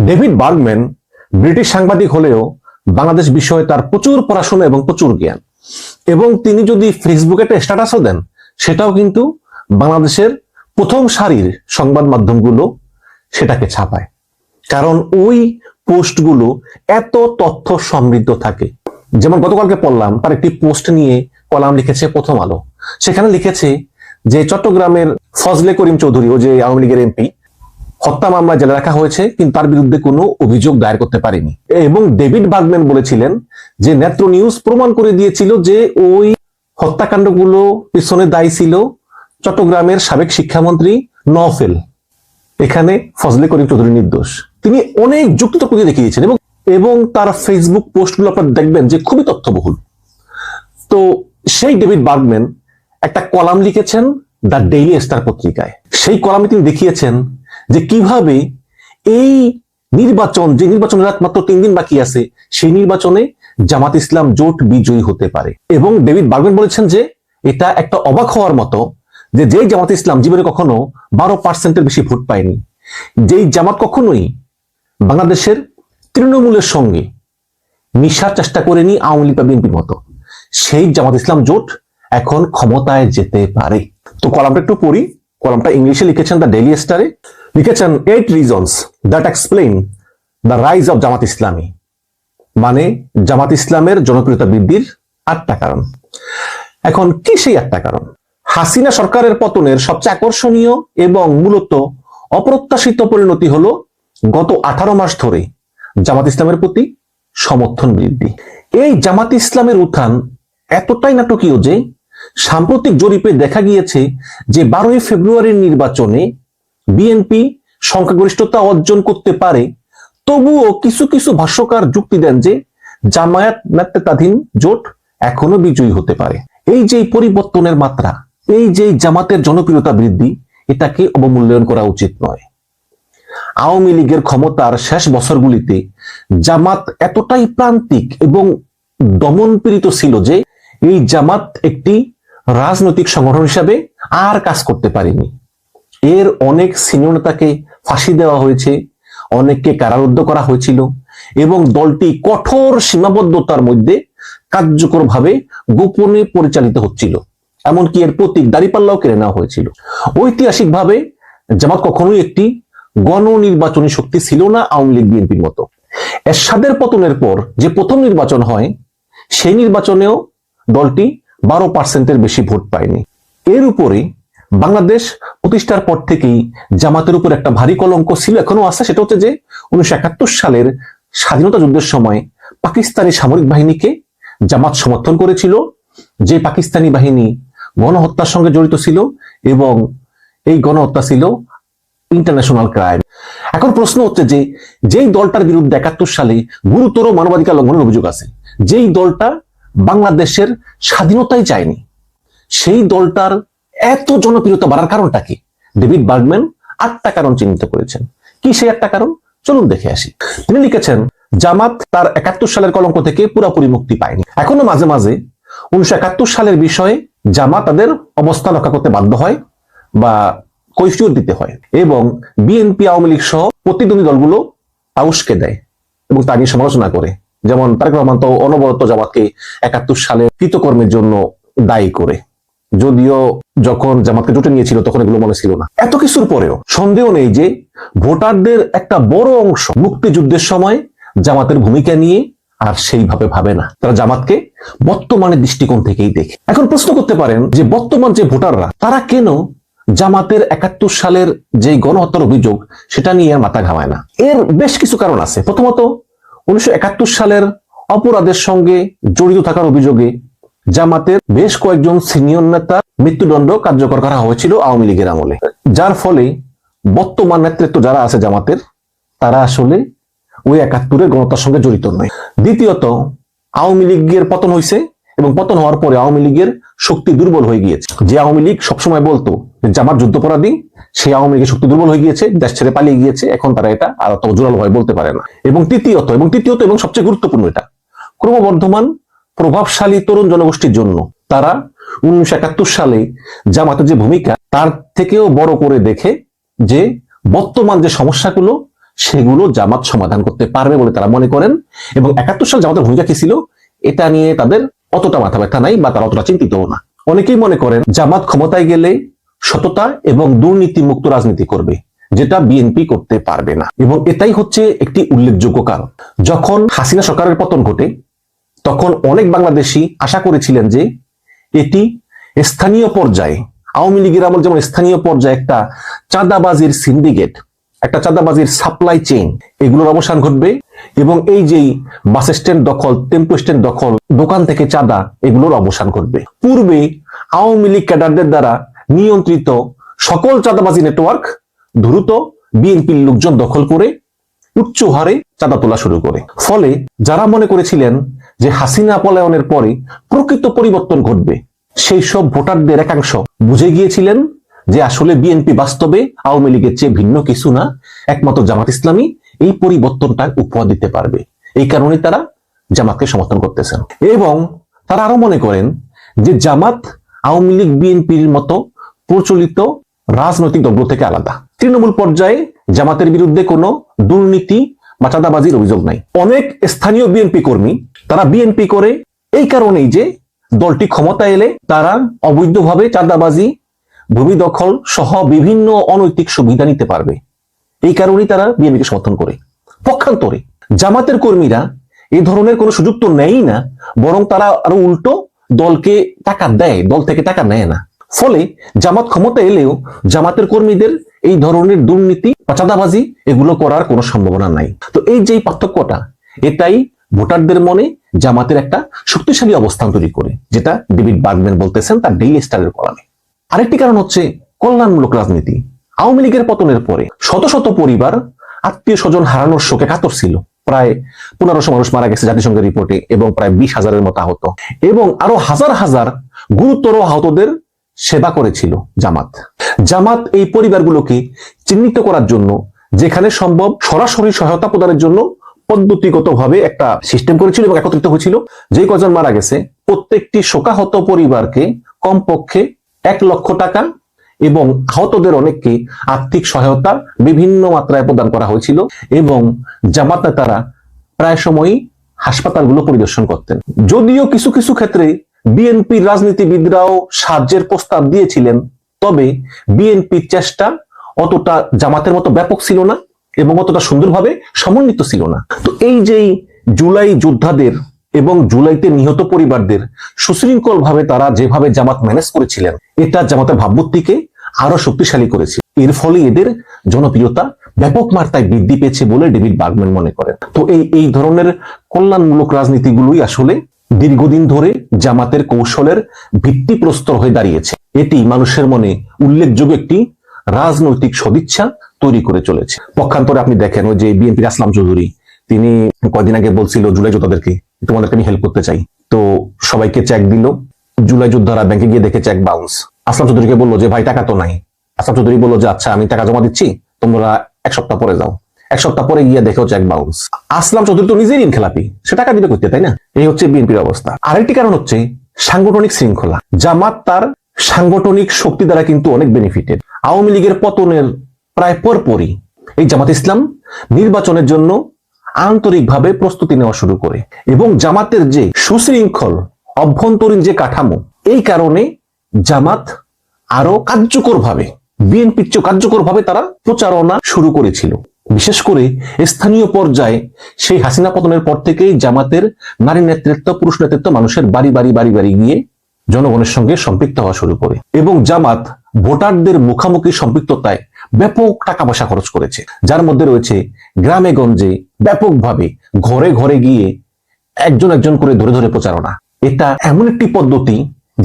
David Bergman British সাংবাদিক হলেও বাংলাদেশ বিষয়ে তার প্রচুর পড়াশোনা এবং প্রচুর জ্ঞান, এবং তিনি যদি ফেসবুকে একটা স্ট্যাটাসও দেন সেটাও কিন্তু বাংলাদেশের প্রথম সারির সংবাদ মাধ্যমগুলো সেটাকে ছাপায়, কারণ ওই পোস্টগুলো এত তথ্য সমৃদ্ধ থাকে। যেমন গতকালকে পড়লাম তার একটি পোস্ট নিয়ে কলাম লিখেছে প্রথম আলো। সেখানে লিখেছে যে চট্টগ্রামের ফজলে করিম চৌধুরী, ও যে আওয়ামী লীগের এমপি, হত্যা মামলায় জেলে রাখা হয়েছে কিন্তু তার বিরুদ্ধে কোনো অভিযোগ দায়ের করতে পারেনি। এবং ডেভিড বার্গম্যান বলেছিলেন যে নেত্র নিউজ প্রমাণ করে দিয়েছিল যে ওই হত্যাকাণ্ডগুলো পিছনে দায়ী ছিল চট্টগ্রামের সাবেক শিক্ষামন্ত্রী নওফেল। এখানে ফজলে করিম চৌধুরী নির্দোষ। তিনি অনেক যুক্তিতর্ক দিয়ে দেখিয়ে দিয়েছেন এবং তার ফেসবুক পোস্টগুলো আপনারা দেখবেন যে খুবই তথ্যবহুল। তো সেই ডেভিড বার্গম্যান একটা কলাম লিখেছেন দ্য ডেইলি স্টার পত্রিকায়। সেই কলামে তিনি দেখিয়েছেন যে কিভাবে এই নির্বাচন, যে নির্বাচনের রাত মাত্র 3 দিন বাকি আছে, সেই নির্বাচনে জামাত ইসলাম জোট বিজয়ী হতে পারে। এবং ডেভিড বার্গম্যান বলেছেন যে এটা একটা অবাক হওয়ার মতো যে যেই জামাত ইসলাম জীবনে কখনো 12% বেশি ভোট পায়নি, যেই জামাত কখনোই বাংলাদেশের তৃণমূলের সঙ্গে মিশার চেষ্টা করেনি আওয়ামী লীগ বা বিএনপির মতো, সেই জামাত ইসলাম জোট এখন ক্ষমতায় যেতে পারে। তো কলামটা একটু পড়ি। কলামটা ইংলিশে লিখেছেন দ্য ডেইলি স্টারে। লিখেছেন 8 reasons that explain the rise of Jamaat Islami, মানে জামাত ইসলামের জনপ্রিয়তা বৃদ্ধির 8টা কারণ। এখন কি সেই 8টা কারণ? হাসিনা সরকারের পতনের সবচেয়ে আকর্ষণীয় এবং মূলত অপ্রত্যাশিত পরিণতি হলো গত 18 মাস ধরে জামাত ইসলামের প্রতি সমর্থন বৃদ্ধি। এই জামাত ইসলামের উত্থান এতটাই নাটকীয় যে সাম্প্রতিক জরিপে দেখা গিয়েছে যে 12 ফেব্রুয়ারির নির্বাচনে বিএনপি সংখ্যাগরিষ্ঠতা অর্জন করতে পারে, তবুও কিছু কিছু ভাষ্যকার যুক্তি দেন যে জামায়াত নেতৃত্বাধীন জোট এখনো বিজয়ী হতে পারে। এই যে পরিবর্তনের মাত্রা, এই যে জামাতের জনপ্রিয়তা বৃদ্ধি, এটাকে অবমূল্যায়ন করা উচিত নয়। আওয়ামী লীগের ক্ষমতার শেষ বছরগুলিতে জামাত এতটাই প্রান্তিক এবং দমনপীড়িত ছিল যে এই জামাত একটি রাজনৈতিক সংগঠন হিসাবে আর কাজ করতে পারেনি। এর অনেক সিনিয়র নেতাকে ফাঁসি দেওয়া হয়েছে, অনেককে কারারুদ্ধ করা হয়েছিল এবং দলটি কঠোর সীমাবদ্ধতার মধ্যে কার্যকরভাবে গোপনে পরিচালিত হচ্ছিল। এমনকি এর প্রতীক দাঁড়িপাল্লাও কেড়ে নেওয়া হয়েছিল। ঐতিহাসিকভাবে জামাত কখনোই একটি গণনির্বাচনী শক্তি ছিল না আওয়ামী লীগ বিএনপির মতো। এরশাদের পতনের পর যে প্রথম নির্বাচন হয়, সেই নির্বাচনেও দলটি 12%-এর বেশি ভোট পায়নি। এর উপরে বাংলাদেশ প্রতিষ্ঠার পর থেকেই জামাতের উপর একটা ভারী কলঙ্ক ছিল, এখনো আছে। সেটা হচ্ছে যে 1971 সালের স্বাধীনতা যুদ্ধের সময় পাকিস্তানি সামরিক বাহিনীকে জামাত সমর্থন করেছিল, যে পাকিস্তানি বাহিনী গণহত্যার সঙ্গে জড়িত ছিল এবং এই গণহত্যা ছিল ইন্টারন্যাশনাল ক্রাইম। এখন প্রশ্ন হচ্ছে যে যেই দলটার বিরুদ্ধে 71 সালে গুরুতর মানবাধিকার লঙ্ঘনের অভিযোগ আছে, যেই দলটা বাংলাদেশের স্বাধীনতাই চায়নি, সেই দলটার এত জনপ্রিয়তা বাড়ার কারণটা কি? ডেভিড বার্গম্যান 8টা কারণ চিহ্নিত করেছেন। কি সেই 8টা কারণ? চলুন দেখে আসি। তিনি লিখেছেন জামাত তার 71 সালের কলঙ্ক থেকে পুরোপুরি মুক্তি পায়নি। এখনো মাঝে মাঝে 1971 সালের বিষয়ে জামাত তাদের অবস্থান রক্ষা করতে বাধ্য হয় বা কৈফিয়ত দিতে হয়, এবং বিএনপি আওয়ামী লীগ সহ প্রতিদ্বন্দ্বী দলগুলো আউশকে দেয় এবং তা নিয়ে সমালোচনা করে। যেমন তারেক রহমান তো অনবরত জামাতকে 71 সালে কৃতকর্মের জন্য দায়ী করে, যদিও যখন জামাতকে জোটে নিয়েছিল তখন এগুলো মনে ছিল না। এত কিছুর পরেও সন্দেহ নেই যে ভোটারদের একটা বড় অংশ মুক্তিযুদ্ধের সময় জামাতের ভূমিকা নিয়ে আর সেইভাবে ভাবে না। তারা জামাতকে বর্তমানের দৃষ্টিকোণ থেকেই দেখে। এখন প্রশ্ন করতে পারেন যে বর্তমান যে ভোটাররা, তারা কেন জামাতের 71 সালের যে গণহত্যার অভিযোগ সেটা নিয়ে মাথা ঘামায় না? এর বেশ কিছু কারণ আছে। প্রথমত, 1971 সালের অপরাধের সঙ্গে জড়িত থাকার অভিযোগে জামাতের বেশ কয়েকজন সিনিয়র নেতার মৃত্যুদণ্ড কার্যকর করা হয়েছিল আওয়ামী লীগের আমলে, যার ফলে বর্তমান নেতৃত্ব যারা আছে জামাতের, তারা আসলে ওই 71-এর গণহত্যার সঙ্গে জড়িত নয়। দ্বিতীয়ত, আওয়ামী লীগের পতন হয়েছে এবং পতন হওয়ার পরে আওয়ামী লীগের শক্তি দুর্বল হয়ে গিয়েছে। যে আওয়ামী লীগ সবসময় বলতো জামাত যুদ্ধাপরাধী, সেই আওয়ামী লীগের শক্তি দুর্বল হয়ে গিয়েছে, দেশ ছেড়ে পালিয়ে গিয়েছে। এখন তারা এটা আর অত জোরালো ভাবে বলতে পারে না। এবং তৃতীয়ত এবং সবচেয়ে গুরুত্বপূর্ণ, এটা ক্রমবর্ধমান প্রভাবশালী তরুণ জনগোষ্ঠীর জন্য তারা 1971 সালে জামাতের যে ভূমিকা তার থেকেও বড় করে দেখে যে বর্তমান যে সমস্যাগুলো, সেগুলো জামাত সমাধান করতে পারবে বলে তারা মনে করেন। এবং 71 সাল জামাতের ভূমিকা কি ছিল এটা নিয়ে তাদের অতটা মাথা ব্যথা নাই বা তারা অতটা চিন্তিতও না। অনেকেই মনে করেন জামাত ক্ষমতায় গেলে সততা এবং দুর্নীতি মুক্ত রাজনীতি করবে, যেটা বিএনপি করতে পারবে না। এবং এটাই হচ্ছে একটি উল্লেখযোগ্য কারণ। যখন হাসিনা সরকারের পতন ঘটে তখন অনেক বাংলাদেশী আশা করেছিলেন যে এটি স্থানীয় পর্যায়ে, আওয়ামী লীগের আমল যেমন স্থানীয় পর্যায়ে একটা চাঁদাবাজির সিন্ডিকেট, একটা চাঁদাবাজির সাপ্লাই চেইন, এগুলোর অবসান ঘটবে এবং এই যেই বাস স্ট্যান্ড দখল, টেম্পো স্ট্যান্ড দখল, দোকান থেকে চাঁদা, এগুলোর অবসান ঘটবে। পূর্বে আওয়ামী লীগ ক্যাডারদের দ্বারা নিয়ন্ত্রিত সকল চাঁদাবাজি নেটওয়ার্ক দ্রুত বিএনপির লোকজন দখল করে উচ্চ হারে চাঁদা তোলা শুরু করে। ফলে যারা মনে করেছিলেন যে হাসিনা পলায়নের পরে প্রকৃত পরিবর্তন ঘটবে, সেই সব ভোটারদের একাংশ বুঝে গিয়েছিলেন যে আসলে বিএনপি বাস্তবে আওয়ামী লীগের চেয়ে ভিন্ন কিছু না, একমাত্র জামাত ইসলামী এই পরিবর্তনটা উপহার দিতে পারবে। এই কারণে তারা জামাতকে সমর্থন করতেছেন। এবং তারা আরো মনে করেন যে জামাত আওয়ামী লীগ বিএনপির মতো প্রচলিত রাজনৈতিক দল থেকে আলাদা। তৃণমূল পর্যায়ে জামাতের বিরুদ্ধে কোনো দুর্নীতি বা চাঁদাবাজির অভিযোগ নাই। অনেক স্থানীয় বিএনপি কর্মী তারা বিএনপি করে এই কারণেই যে দলটি ক্ষমতা এলে তারা অবৈধভাবে চাঁদাবাজি, ভূমি দখল সহ বিভিন্ন অনৈতিক সুবিধা নিতে পারবে। এই কারণেই তারা বিএনপিকে সমর্থন করে। পক্ষান্তরে জামাতের কর্মীরা এই ধরনের কোনো সুযোগ তো নেয়ই না, বরং তারা আরো উল্টো দলকে টাকা দেয়, দল থেকে টাকা নেয় না। ফলে জামাত ক্ষমতা এলেও জামাতের কর্মীদের এই ধরনের দুর্নীতি বা চাঁদাবাজি এগুলো করার কোনো সম্ভাবনা নাই। তো এই যে পার্থক্যটা, এটাই ভোটারদের মনে জামাতের একটা শক্তিশালী অবস্থান তৈরি করে, যেটা ডেভিড বার্গম্যান বলতেছেন তার ডেইলি স্টারের কলামে। আরেকটি কারণ হচ্ছে কল্যাণমূলক রাজনীতি। আওয়ামী লীগের পতনের পরে শত শত পরিবার আত্মীয় স্বজন হারানোর শোকে কাতর ছিল। প্রায় 1500 মানুষ মারা গেছে জাতিসংঘের রিপোর্টে, এবং প্রায় 20,000-এর মতো আহত, এবং আরো হাজার হাজার গুরুতর আহতদের সেবা করেছিল জামাত। জামাত এই পরিবারগুলোকে চিহ্নিত করার জন্য যেখানে সম্ভব সরাসরি সহায়তা প্রদানের জন্য পদ্ধতিগতভাবে একটা সিস্টেম করেছিল এবং একত্রিত হয়েছিল। যে কজন মারা গেছে প্রত্যেকটি শোকাহত পরিবারকে কমপক্ষে 1 লক্ষ টাকা এবং আহতদের অনেককে আর্থিক সহায়তা বিভিন্ন মাত্রায় প্রদান করা হয়েছিল। এবং জামাত নেতারা প্রায় সময়ই হাসপাতালগুলো পরিদর্শন করতেন। যদিও কিছু কিছু ক্ষেত্রে বিএনপির রাজনীতিবিদরাও সাহায্যের প্রস্তাব দিয়েছিলেন, তবে বিএনপির চেষ্টা অতটা জামাতের মতো ব্যাপক ছিল না এবং অতটা সুন্দরভাবে সমন্বিত ছিল না। তো এই যে জুলাই যোদ্ধাদের এবং জুলাইতে নিহত পরিবারদের সুশৃঙ্খল ভাবে তারা যেভাবে জামাত ম্যানেজ করেছিলেন, এটা জামাতের ভাবমূর্তিকে আরো শক্তিশালী করেছে। এর ফলে এদের জনপ্রিয়তা ব্যাপক মাত্রায় বৃদ্ধি পেয়েছে বলে ডেভিড বার্গম্যান মনে করেন। তো এই ধরনের কল্যাণমূলক রাজনীতিগুলোই আসলে দীর্ঘদিন ধরে জামাতের কৌশলের ভিত্তিপ্রস্তর হয়ে দাঁড়িয়েছে। এটি মানুষের মনে উল্লেখযোগ্য একটি রাজনৈতিক সদিচ্ছা তৈরি করে চলেছে। পক্ষান্তরে আপনি দেখেন ওই যে বিএনপির আসলাম চৌধুরী, তিনি কয়েকদিন আগে বলছিল জুলাই যোদ্ধাদেরকে তোমাদেরকে আমি হেল্প করতে চাই, তো সবাইকে চেক দিল। জুলাই যোদ্ধারা ব্যাংকে গিয়ে দেখে চেক বাউন্স। আসলাম চৌধুরীকে বললো যে ভাই টাকা তো নাই। আসলাম চৌধুরী বললো যে আচ্ছা আমি টাকা জমা দিচ্ছি, তোমরা 1 সপ্তাহ পরে যাও। 1 সপ্তাহ পরে গিয়ে দেখো চেক বাউন্স। আসলাম চৌধুরী তো নিজেই ঋণ খেলাপি, সে টাকা দিতে করতে, তাই না? এই হচ্ছে বিএনপির অবস্থা। আরেকটি কারণ হচ্ছে সাংগঠনিক শৃঙ্খলা। জামাত তার সাংগঠনিক শক্তি দ্বারা কিন্তু অনেক বেনিফিটেড। আওয়ামী লীগের পতনের প্রায় পরপরই এই জামাত ইসলাম নির্বাচনের জন্য আন্তরিকভাবে প্রস্তুতি নেওয়া শুরু করে, এবং জামাতের যে সুশৃঙ্খল অভ্যন্তরীণ যে কাঠামো, এই কারণে জামাত আরো কার্যকরভাবে, বিএনপির চেয়ে কার্যকরভাবে তারা প্রচারণা শুরু করেছিল। বিশেষ করে স্থানীয় পর্যায়ে সেই হাসিনা পতনের পর থেকেই জামাতের নারী নেতৃত্ব, পুরুষ নেতৃত্ব মানুষের বাড়ি বাড়ি বাড়ি বাড়ি গিয়ে জনগণের সঙ্গে সম্পৃক্ত হওয়া শুরু করে, এবং জামাত ভোটারদের মুখামুখি সম্পৃক্ততায় ব্যাপক টাকা পয়সা খরচ করেছে, যার মধ্যে রয়েছে গ্রামে গঞ্জে ব্যাপকভাবে ঘরে ঘরে গিয়ে একজন একজন করে ধরে ধরে প্রচারণা। এটা এমন একটি পদ্ধতি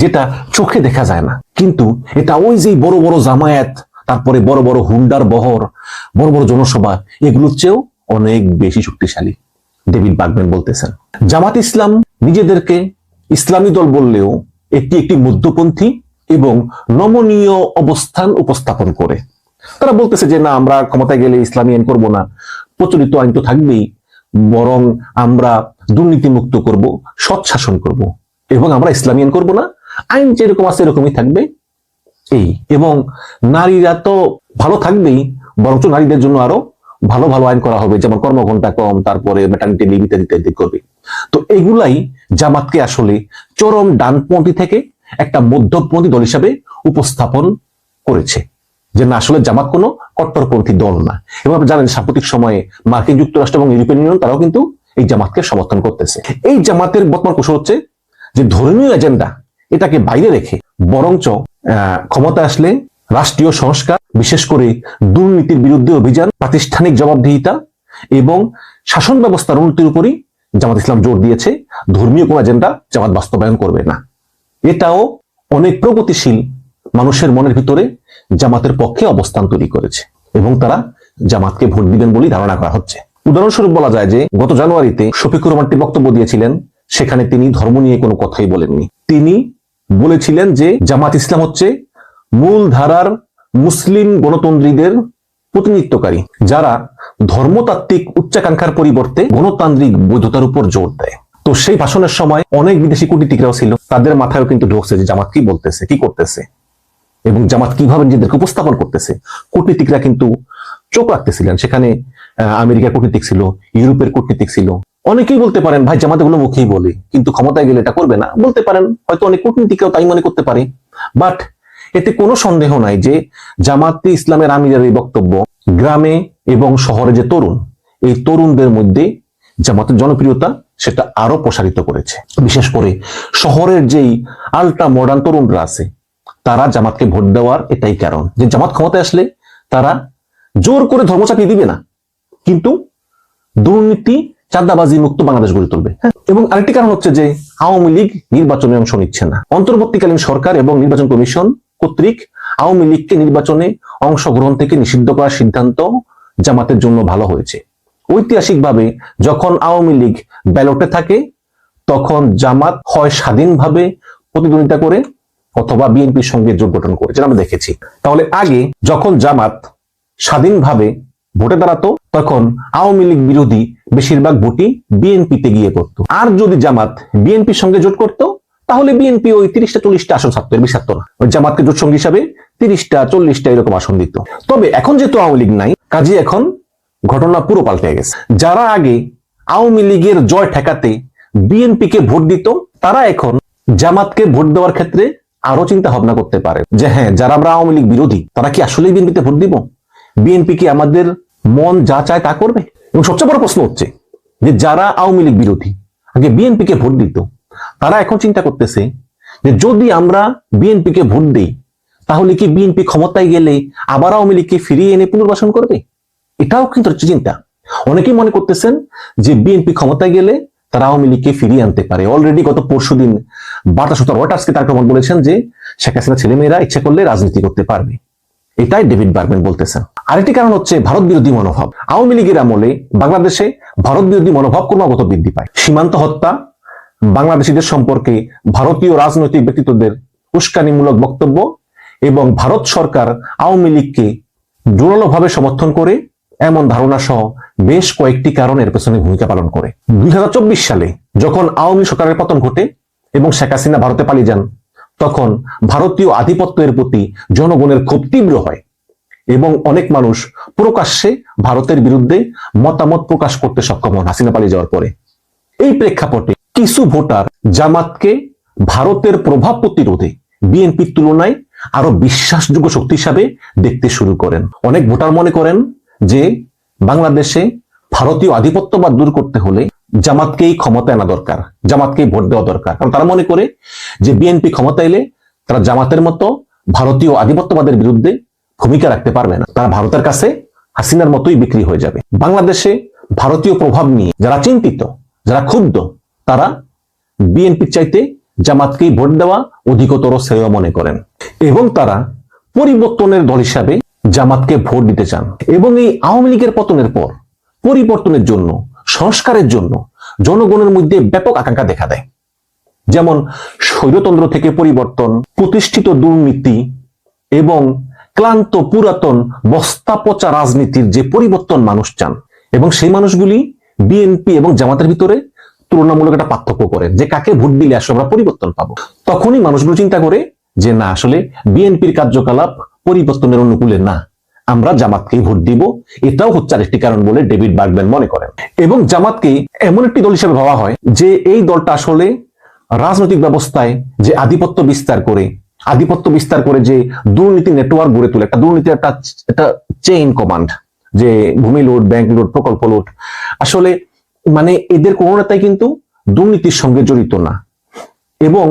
যেটা চোখে দেখা যায় না, কিন্তু এটা ওই যে বড় বড় জামায়াত, তারপরে বড় বড় হুন্ডার বহর, বড় বড় জনসভা, এগুলোর চেয়েও অনেক বেশি শক্তিশালী। ডেভিড বার্গম্যান বলতেছেন জামাত ইসলাম নিজেদেরকে ইসলামী দল বললেও এটি একটি মধ্যপন্থী এবং নমনীয় অবস্থান উপস্থাপন করে। তারা বলতেছে যে না, আমরা ক্ষমতায় গেলে ইসলামী আইন করব না, প্রচলিত আইন তো থাকবেই, বরং আমরা দুর্নীতি মুক্ত করব, সৎ শাসন করব, এবং আমরা ইসলামী আইন করব না, আইন যেরকম আছে এরকমই থাকবে। এবং নারীরা তো ভালো থাকবেই, বরঞ্চ নারীদের জন্য আরো ভালো ভালো আইন করা হবে, যেমন কর্মঘণ্টা কম, তারপরে ম্যাটারনিটি লিভ ইত্যাদি ইত্যাদি করবে। তো এগুলাই জামাতকে আসলে চরম ডানপন্থী থেকে একটা মধ্যপন্থী দল হিসাবে উপস্থাপন করেছে, যে না আসলে জামাত কোনো কট্টরপন্থী দল না। এবং আপনি জানেন সাম্প্রতিক সময়ে মার্কিন যুক্তরাষ্ট্র এবং ইউরোপিয়ান ইউনিয়ন তারাও কিন্তু এই জামাতকে সমর্থন করতেছে। এই জামাতের বর্তমান কৌশল হচ্ছে যে ধর্মীয় এজেন্ডা এটাকে বাইরে রেখে বরঞ্চ ক্ষমতা আসলে রাষ্ট্রীয় সংস্কার, বিশেষ করে দুর্নীতির বিরুদ্ধে অভিযান, প্রাতিষ্ঠানিক জবাবদিহিতা এবং শাসন ব্যবস্থার উন্নতির উপরই জামাত ইসলাম জোর দিয়েছে। ধর্মীয় কোন এজেন্ডা জামাত বাস্তবায়ন করবে না। এটাও অনেক প্রগতিশীল মানুষের মনের ভিতরে জামাতের পক্ষে অবস্থান তৈরি করেছে এবং তারা জামাতকে ভোট দিবেন বলেই ধারণা করা হচ্ছে। উদাহরণস্বরূপ বলা যায় যে গত জানুয়ারিতে শফিকুর রহমানটি বক্তব্য দিয়েছিলেন, সেখানে তিনি ধর্ম নিয়ে কোনো কথাই বলেননি। তিনি বলেছিলেন যে জামাত ইসলাম হচ্ছে মূল ধারার মুসলিম গণতন্ত্রীদের প্রতিনিধিত্বকারী, যারা ধর্মতাত্ত্বিক উচ্চাকাঙ্ক্ষার পরিবর্তে গণতান্ত্রিক বৈধতার উপর জোর দেয়। তো সেই ভাষণের সময় অনেক বিদেশি কূটনীতিকরাও ছিল, তাদের মাথায়ও কিন্তু ঢুকছে যে জামাত কি বলতেছে, কি করতেছে এবং জামাত কিভাবে নিজেদেরকে উপস্থাপন করতেছে। কূটনীতিকরা কিন্তু চোখ রাখতেছিলেন। সেখানে আমেরিকার কূটনীতিক ছিল, ইউরোপের কূটনীতিক ছিল। অনেকেই বলতে পারেন ভাই জামাত এগুলো মুখেই বলে, কিন্তু ক্ষমতায় গেলে এটা করবে না, বলতে পারেন। হয়তো অনেক কূটনীতিকরাও তাই মনে করতে পারে। বাট এতে কোনো সন্দেহ নাই যে জামাতে ইসলামের আমিরের এই বক্তব্য গ্রামে এবং শহরে যে তরুণ, এই তরুণদের মধ্যে জামাতের জনপ্রিয়তা সেটা আরো প্রসারিত করেছে। বিশেষ করে শহরের যেই আলট্রা মডার্ন তরুণরা আছে, তারা জামাতকে ভোট দেওয়ার এটাই কারণ যে জামাত ক্ষমতায় আসলে তারা জোর করে ধর্ম চাপিয়ে দিবে না, কিন্তু দুর্নীতি, চাঁদাবাজি মুক্ত বাংলাদেশ গড়ে তুলবে। এবং আরেকটি কারণ হচ্ছে যে আওয়ামী লীগ নির্বাচনে অংশ নিচ্ছে না। অন্তর্বর্তীকালীন সরকার এবং নির্বাচন কমিশন কর্তৃক আওয়ামী লীগকে নির্বাচনে অংশগ্রহণ থেকে নিষিদ্ধ করার সিদ্ধান্ত জামাতের জন্য ভালো হয়েছে। ঐতিহাসিকভাবে যখন আওয়ামী লীগ ব্যালটে থাকে, তখন জামাত হয় স্বাধীনভাবে প্রতিদ্বন্দ্বিতা করে অথবা বিএনপির সঙ্গে জোট গঠন করে, যেটা আমরা দেখেছি। তাহলে আগে যখন জামাত স্বাধীনভাবে ভোটে দাঁড়াতো, তখন আওয়ামী লীগ বিরোধী বেশিরভাগ ভোটই বিএনপিতে গিয়ে করতো। আর যদি জামাত বিএনপির সঙ্গে জোট করতো, তাহলে বিএনপি ওই 30টা 40টা আসন ছাড়তো, এর বেশি ছাড়তো না। ওই জামাতকে জোট সঙ্গী হিসাবে 30টা 40টা এরকম আসন দিত। তবে এখন যেহেতু আওয়ামী লীগ নাই, কাজে এখন ঘটনা পুরো পাল্টে গেছে। যারা আগে আওয়ামী লীগের জয় ঠেকাতে বিএনপিকে ভোট দিত, তারা এখন জামাতকে ভোট দেওয়ার ক্ষেত্রে আরো চিন্তা ভাবনা করতে পারে যে হ্যাঁ, যারা আমরা আওয়ামী লীগ বিরোধী, তারা কি আসলে বিএনপিতে ভোট দিব? বিএনপি কি আমাদের মন যা চায় তা করবে? এবং সবচেয়ে বড় প্রশ্ন হচ্ছে যে যারা আওয়ামী লীগ বিরোধী আগে বিএনপিকে ভোট দিত, তারা এখন চিন্তা করতেছে যে যদি আমরা বিএনপিকে ভোট দেই, তাহলে কি বিএনপি ক্ষমতায় গেলে আবার আওয়ামী লীগকে ফিরিয়ে এনে পুনর্বাসন করবে? এটাও কিন্তু হচ্ছে চিন্তা। অনেকেই মনে করতেছেন যে বিএনপি ক্ষমতায় গেলে তারা আওয়ামী লীগকে ফিরিয়ে আনতে পারে। অলরেডি গত পরশুদিন বার্তা সংস্থা রয়টার্সকে তারেক রহমান বলেছেন যে শেখ হাসিনা ছেলেমেয়েরা ইচ্ছা করলে রাজনীতি করতে পারবে। এটাই ডেভিড বার্গম্যান বলতেছেন। আরেকটি কারণ হচ্ছে ভারত বিরোধী মনোভাব। আওয়ামী লীগের আমলে বাংলাদেশে ভারত বিরোধী মনোভাব ক্রমাগত বৃদ্ধি পায়। সীমান্ত হত্যা, বাংলাদেশিদের সম্পর্কে ভারতীয় রাজনৈতিক ব্যক্তিত্বদের উস্কানিমূলক বক্তব্য এবং ভারত সরকার আওয়ামী লীগকে জোরালোভাবে সমর্থন করে, এমন ধারণা সহ বেশ কয়েকটি কারণ এর পেছনে ভূমিকা পালন করে। 2024 সালে যখন আওয়ামী সরকারের পতন ঘটে এবং শেখ হাসিনা ভারতে পালিয়ে যান, তখন ভারতীয় আধিপত্যের প্রতি জনগণের ক্ষোভ তীব্র হয় এবং অনেক মানুষ প্রকাশ্যে ভারতের বিরুদ্ধে মতামত প্রকাশ করতে সক্ষম হন হাসিনা পালিয়ে যাওয়ার পরে। এই প্রেক্ষাপটে কিছু ভোটার জামাতকে ভারতের প্রভাব প্রতিরোধে বিএনপির তুলনায় আরো বিশ্বাসযোগ্য শক্তি হিসাবে দেখতে শুরু করেন। অনেক ভোটার মনে করেন যে বাংলাদেশে ভারতীয় আধিপত্যবাদ দূর করতে হলে জামাতকেই ক্ষমতায় আনা দরকার, জামাতকেই ভোট দেওয়া দরকার। কারণ তারা মনে করে যে বিএনপি ক্ষমতা এলে তারা জামাতের মতো ভারতীয় আধিপত্যবাদের বিরুদ্ধে ভূমিকা রাখতে পারবে না, তারা ভারতের কাছে হাসিনার মতোই বিক্রি হয়ে যাবে। বাংলাদেশে ভারতীয় প্রভাব নিয়ে যারা চিন্তিত, যারা ক্ষুব্ধ, তারা বিএনপির চাইতে জামাতকেই ভোট দেওয়া অধিকতর শ্রেয় মনে করেন এবং তারা পরিবর্তনের দল হিসাবে জামাতকে ভোট দিতে চান। এবং এই আওয়ামী লীগের পতনের পর পরিবর্তনের জন্য, সংস্কারের জন্য জনগণের মধ্যে ব্যাপক আকাঙ্ক্ষা দেখা দেয়। যেমন স্বৈরতন্ত্র থেকে পরিবর্তন, প্রতিষ্ঠিত দুর্নীতি এবং ক্লান্ত পুরাতন বস্তা পচা রাজনীতির যে পরিবর্তন মানুষ চান, এবং সেই মানুষগুলি বিএনপি এবং জামাতের ভিতরে তুলনামূলক একটা পার্থক্য করেন যে কাকে ভোট দিলে আসলে আমরা পরিবর্তন পাবো। তখনই মানুষগুলো চিন্তা করে যে না, আসলে বিএনপির কার্যকলাপ পরিবর্তনের অনুকূলে না, আমরা জামাতকেই ভোট দিব। এটাও হচ্ছে আরেকটি কারণ বলে ডেভিড বার্গম্যান মনে করেন। এবং জামাতকে এমন একটি দল হিসেবে ভাবা হয় যে এই দলটা আসলে রাজনৈতিক ব্যবস্থায় যে আধিপত্য বিস্তার করে যে দুর্নীতি নেটওয়ার্ক গড়ে তোলে, একটা দুর্নীতি একটা চেইন কমান্ড, যে ভূমি লুট, ব্যাংক লুট, প্রকল্প লুট, আসলে মানে এদের কোনো নেতাই কিন্তু দুর্নীতির সঙ্গে জড়িত না। এবং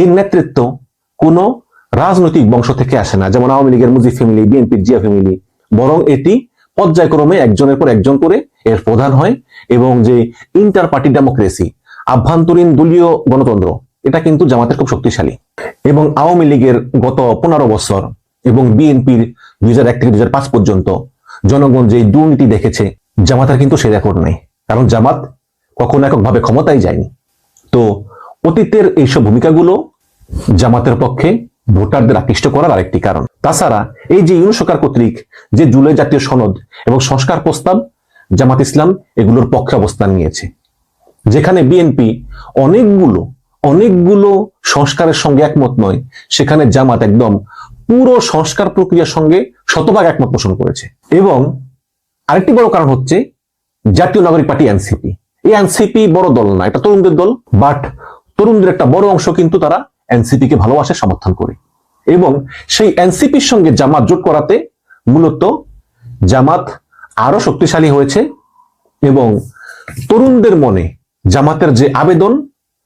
এর নেতৃত্ব কোনো রাজনৈতিক বংশ থেকে আসে না, যেমন আওয়ামী লীগের মুজিব ফ্যামিলি, বিএনপির জিয়া ফ্যামিলি, বরং এটি পর্যায়ক্রমে একজনের পর একজন করে এর প্রধান হয়। এবং যে ইন্টার পার্টি ডেমোক্রেসি, আভ্যন্তরীণ দলীয় গণতন্ত্র, এটা কিন্তু জামাতের খুব শক্তিশালী। এবং আওয়ামী লীগের গত 15 বছর এবং বিএনপির 2001 থেকে 2005 পর্যন্ত জনগণ যে দুর্নীতি দেখেছে, জামাতের কিন্তু সে রেকর্ড নেই, কারণ জামাত কখনো এককভাবে ক্ষমতায় যায়নি। তো অতীতের এইসব ভূমিকাগুলো জামাতের পক্ষে ভোটারদের আকৃষ্ট করার আরেকটি কারণ। তাছাড়া এই যে ইউনূস সরকার কর্তৃক যে জুলাই জাতীয় সনদ এবং সংস্কার প্রস্তাব, জামাত ইসলাম এগুলোর পক্ষে অবস্থান নিয়েছে, যেখানে বিএনপি অনেকগুলো সংস্কারের সঙ্গে একমত নয়, সেখানে জামাত একদম পুরো সংস্কার প্রক্রিয়ার সঙ্গে শতভাগ একমত পোষণ করেছে। এবং আরেকটি বড় কারণ হচ্ছে জাতীয় নাগরিক পার্টি এনসিপি। এই এনসিপি বড় দল না, এটা তরুণদের দল, বাট তরুণদের একটা বড় অংশ কিন্তু তারা এনসিপি কে ভালোবাসে, সমর্থন করে। এবং সেই এনসিপির সঙ্গে জামাত জোট করাতে মূলত জামাত আরো শক্তিশালী হয়েছে। এবং তরুণদের মনে জামাতের যে আবেদন,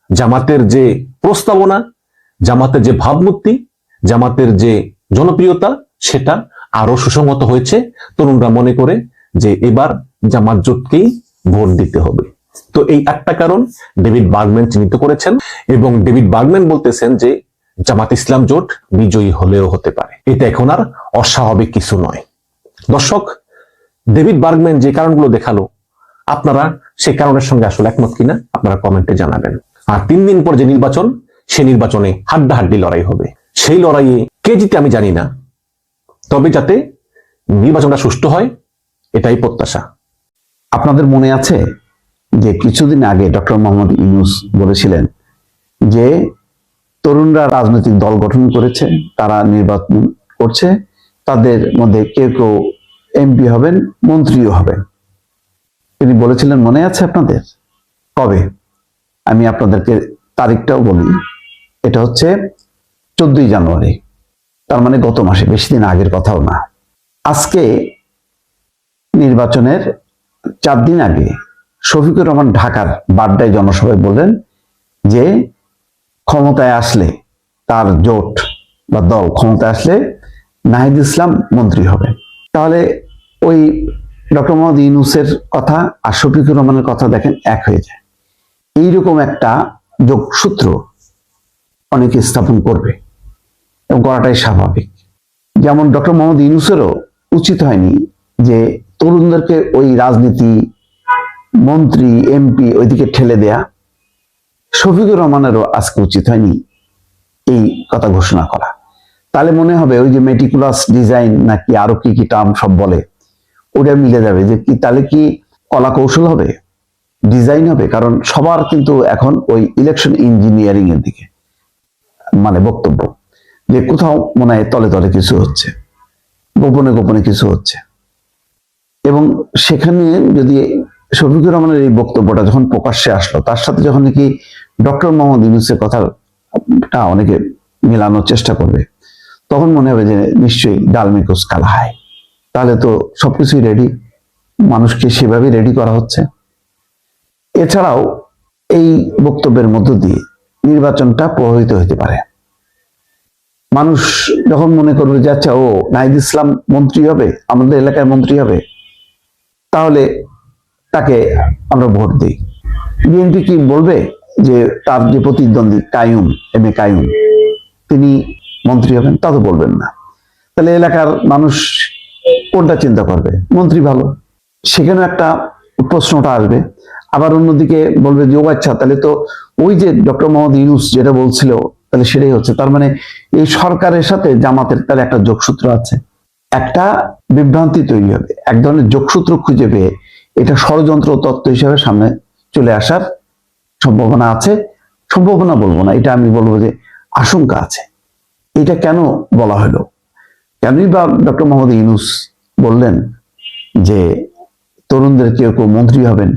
জামাতের যে প্রস্তাবনা, জামাতের যে ভাবমূর্তি, জামাতের যে জনপ্রিয়তা, সেটা আরো সুসংহত হয়েছে। তরুণরা মনে করে যে এবার জামাত জোটকেই ভোট দিতে হবে। তো এই একটা কারণ ডেভিড বার্গম্যান চিহ্নিত করেছেন। এবং ডেভিড বার্গম্যান বলতেছেন যে জামাত ইসলাম জোট বিজয়ী হলেও হতে পারে, এটা এখন আর অস্বাভাবিক কিছু নয়। দর্শক, ডেভিড বার্গম্যান যে কারণগুলো দেখালো, আপনারা সেই কারণের সঙ্গে আসলে একমত কিনা আপনারা কমেন্টে জানাবেন। আর 3 দিন পর যে নির্বাচন, সেই নির্বাচনে হাড্ডাহাড্ডি লড়াই হবে। সেই লড়াইয়ে কে জিতে আমি জানি না, তবে যাতে নির্বাচনটা সুষ্ঠু হয় এটাই প্রত্যাশা। আপনাদের মনে আছে যে কিছুদিন আগে ডক্টর মোহাম্মদ ইউনূস বলেছিলেন যে তরুণরা রাজনৈতিক দল গঠন করেছে, তারা নির্বাচন করছে, তাদের মধ্যে কেউ কেউ এমপি হবেন, মন্ত্রীও হবেন। তিনি বলেছিলেন, মনে আছে আপনাদের? কবে? আমি আপনাদেরকে তারিখটাও বলি, এটা হচ্ছে 14ই জানুয়ারি, তার মানে গত মাসে, বেশি দিন আগের কথাও না। আজকে নির্বাচনের 4 দিন আগে শফিকুর রহমান ঢাকার বাড্ডায় জনসভায় বললেন যে ক্ষমতায় আসলে, তার জোট বা দল ক্ষমতায় আসলে নাহিদ ইসলাম মন্ত্রী হবে। তাহলে ওই ডক্টর মোহাম্মদ ইউনূসের কথা আর শফিকুর রহমানের কথা দেখেন, এক হয়ে যায়। এইরকম একটা যোগসূত্র অনেকে স্থাপন করবে এবং করাটাই স্বাভাবিক। যেমন ডক্টর মোহাম্মদ ইউনূসেরও উচিত হয়নি যে তরুণদেরকে ওই রাজনীতি, মন্ত্রী, এমপি ওইদিকে ঠেলে দেয়া। শফিকুর রহমানেরও আজকে উচিত হয়নি এই কথা ঘোষণা করা। তাহলে মনে হবে ওই যে মেটিকুলাস ডিজাইন নাকি আরো কি কি টার্ম সব বলে, ওটা মিলে যাবে যে কি, তাহলে কি কলা কৌশল হবে, ডিজাইন হবে। কারণ সবার কিন্তু এখন ওই ইলেকশন ইঞ্জিনিয়ারিং এর দিকে মানে বক্তব্য, যে কোথাও মনে হয় তলে তলে কিছু হচ্ছে, গোপনে গোপনে কিছু হচ্ছে। এবং সেখানে যদি শফিকুর রহমানের এই বক্তব্যটা যখন প্রকাশ্যে আসলো, তার সাথে যখন নাকি ডক্টর মোহাম্মদ ইউনূসের কথাটা অনেকে মেলানোর চেষ্টা করবে, তখন মনে হবে যে নিশ্চয়ই ডাল মে কুছ কালা হায়। তাহলে তো সবকিছুই রেডি, মানুষকে সেভাবেই রেডি করা হচ্ছে। এছাড়াও এই বক্তব্যের মধ্য দিয়ে নির্বাচনটা প্রভাবিত হতে পারে। মানুষ যখন মনে করবে যে আচ্ছা, ও নাহিদ ইসলাম মন্ত্রী হবে, আমাদের এলাকায় মন্ত্রী হবে, তাহলে তাকে আমরা ভোট দিই। বিএনপি কি বলবে যে তার যে প্রতিদ্বন্দ্বী কাইয়ুম, এম এ কাইয়ুম, তিনি মন্ত্রী হবেন? তা তো বলবেন না। তাহলে এলাকার মানুষ কোনটা চিন্তা করবে? মন্ত্রী ভালো। সেখানে একটা প্রশ্নটা আসবে। আবার অন্যদিকে বলবে যে ও আচ্ছা, তাহলে তো ওই যে ডক্টর মোহাম্মদ ইউনূস যেটা বলছিল, তাহলে সেটাই হচ্ছে। তার মানে এই সরকারের সাথে জামাতের তাহলে একটা যোগসূত্র আছে। একটা বিভ্রান্তি তৈরি হবে, এক ধরনের যোগসূত্র খুঁজে পেয়ে এটা ষড়যন্ত্র তত্ত্ব হিসেবে সামনে চলে আসার সম্ভাবনা আছে। সম্ভাবনা বলবো না, এটা আমি বলবো যে আশঙ্কা আছে। এটা কেন বলা হলো? কেনই বা ডক্টর মোহাম্মদ ইউনূস বললেন যে তরুণদের কেউ কেউ মন্ত্রী হবেন?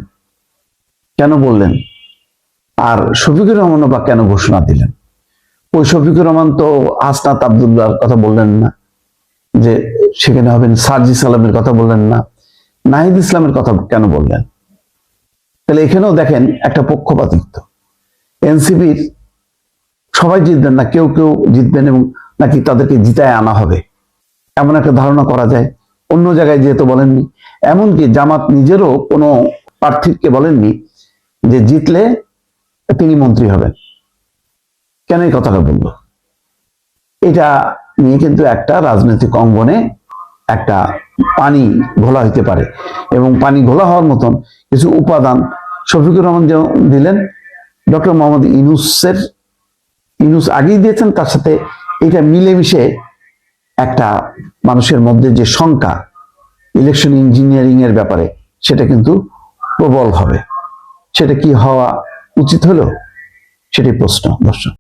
কেন বললেন? আর শফিকুর রহমানও বা কেন ঘোষণা দিলেন? ওই শফিকুর রহমান তো হাসনাত আব্দুল্লাহর কথা বললেন না, যে সেখানে হবেন। সার্জিস আলমের কথা বললেন না, নাহিদ ইসলামের কথা কেন বললেন? তাহলে এখানেও দেখেন একটা পক্ষপাতিত্ব। এনসিপির সবাই জিতবেন না, কেউ কেউ জিতবেন এবং নাকি তাদেরকে জিতায় আনা হবে, এমন একটা ধারণা করা যায়। অন্য জায়গায় যেহেতু বলেননি, এমনকি জামাত নিজেরও কোনো প্রার্থীকে বলেননি যে জিতলে তিনি মন্ত্রী হবেন। কেন এই কথাটা বললো? এটা নিয়ে কিন্তু একটা রাজনৈতিক অঙ্গনে একটা পানি ঘোলা হইতে পারে, এবং পানি ঘোলা হওয়ার মতন কিছু উপাদান শফিকুর রহমান যেমন দিলেন, ডক্টর মোহাম্মদ ইউনূস আগেই দিয়েছেন, তার সাথে এটা মিলেমিশে একটা মানুষের মধ্যে যে শঙ্কা ইলেকশন ইঞ্জিনিয়ারিং এর ব্যাপারে, সেটা কিন্তু প্রবল হবে। সেটা কি হওয়া উচিত হলো, সেটাই প্রশ্ন, দর্শক।